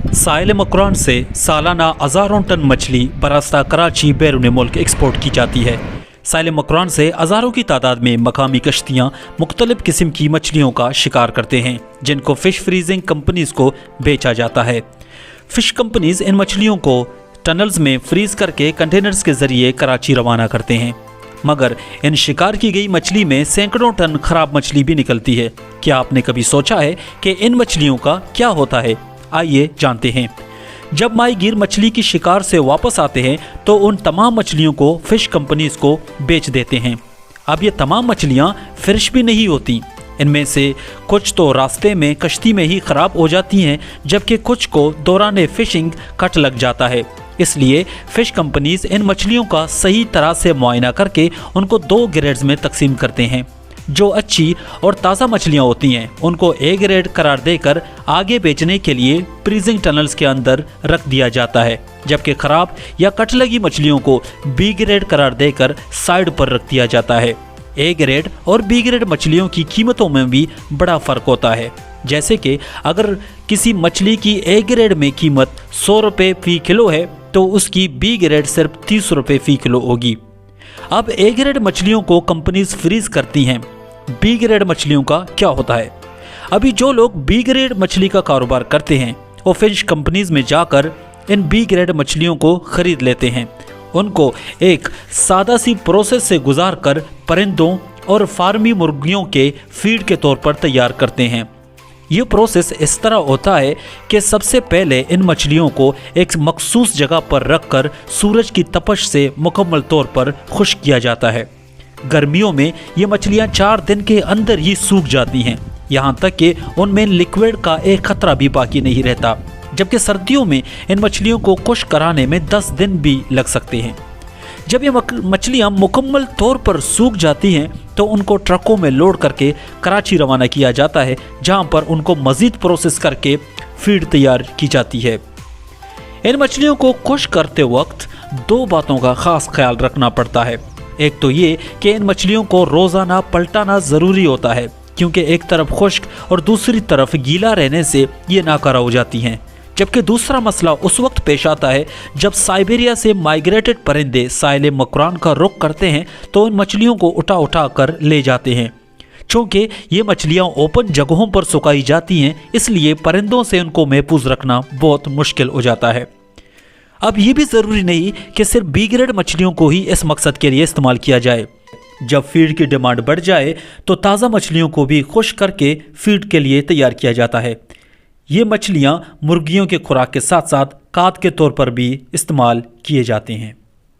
साहिल मकरान से सालाना हज़ारों टन मछली बरास्ता कराची बैरून मुल्क एक्सपोर्ट की जाती है। साहिल मकरान से हज़ारों की तादाद में मकामी कश्तियाँ मुख्तलिफ किस्म की मछलियों का शिकार करते हैं, जिनको फ़िश फ्रीजिंग कंपनीज़ को बेचा जाता है। फ़िश कंपनीज़ इन मछलियों को टनल्स में फ्रीज करके कंटेनर्स के ज़रिए कराची रवाना करते हैं, मगर इन शिकार की गई मछली में सैकड़ों टन खराब मछली भी निकलती है। क्या आपने कभी सोचा है कि इन मछलियों का क्या होता है? आइए जानते हैं। जब माहीगीर मछली की शिकार से वापस आते हैं तो उन तमाम मछलियों को फ़िश कंपनीज को बेच देते हैं। अब ये तमाम मछलियाँ फ्रेश भी नहीं होती, इनमें से कुछ तो रास्ते में कश्ती में ही ख़राब हो जाती हैं, जबकि कुछ को दौरान फ़िशिंग कट लग जाता है। इसलिए फ़िश कंपनीज इन मछलियों का सही तरह से मुआयना करके उनको 2 ग्रेड्स में तकसीम करते हैं। जो अच्छी और ताज़ा मछलियाँ होती हैं उनको A ग्रेड करार देकर आगे बेचने के लिए फ्रीजिंग टनल्स के अंदर रख दिया जाता है, जबकि ख़राब या कट लगी मछलियों को B ग्रेड करार देकर साइड पर रख दिया जाता है। A ग्रेड और B ग्रेड मछलियों की कीमतों में भी बड़ा फ़र्क होता है। जैसे कि अगर किसी मछली की A ग्रेड में कीमत 100 रुपये फ़ी किलो है तो उसकी B ग्रेड सिर्फ 30 रुपये फ़ी किलो होगी। अब A ग्रेड मछलियों को कंपनीज फ्रीज करती हैं। B ग्रेड मछलियों का क्या होता है? अभी जो लोग B ग्रेड मछली का कारोबार करते हैं वो फिश कंपनीज में जाकर इन B ग्रेड मछलियों को खरीद लेते हैं। उनको एक सादा सी प्रोसेस से गुजार कर परिंदों और फार्मी मुर्गियों के फीड के तौर पर तैयार करते हैं। ये प्रोसेस इस तरह होता है कि सबसे पहले इन मछलियों को एक मखसूस जगह पर रखकर सूरज की तपश से मुकम्मल तौर पर खुश्क किया जाता है। गर्मियों में ये मछलियाँ 4 दिन के अंदर ही सूख जाती हैं, यहाँ तक कि उनमें लिक्विड का एक खतरा भी बाकी नहीं रहता, जबकि सर्दियों में इन मछलियों को खुश्क कराने में 10 दिन भी लग सकते हैं। जब ये मछलियाँ मुकम्मल तौर पर सूख जाती हैं तो उनको ट्रकों में लोड करके कराची रवाना किया जाता है, जहाँ पर उनको मज़ीद प्रोसेस करके फीड तैयार की जाती है। इन मछलियों को खुश्क करते वक्त 2 बातों का ख़ास ख्याल रखना पड़ता है। एक तो ये कि इन मछलियों को रोज़ाना पलटाना ज़रूरी होता है, क्योंकि एक तरफ खुश्क और दूसरी तरफ गीला रहने से ये नाकारा हो जाती हैं। जबकि दूसरा मसला उस वक्त पेश आता है जब साइबेरिया से माइग्रेटेड परिंदे साहिल मकरान का रुख करते हैं तो इन मछलियों को उठा कर ले जाते हैं। चूँकि ये मछलियाँ ओपन जगहों पर सुखाई जाती हैं, इसलिए परिंदों से उनको महफूज रखना बहुत मुश्किल हो जाता है। अब ये भी ज़रूरी नहीं कि सिर्फ B ग्रेड मछलियों को ही इस मकसद के लिए इस्तेमाल किया जाए। जब फीड की डिमांड बढ़ जाए तो ताज़ा मछलियों को भी खुश्क करके फीड के लिए तैयार किया जाता है। ये मछलियाँ मुर्गियों के खुराक के साथ साथ खाद के तौर पर भी इस्तेमाल किए जाते हैं।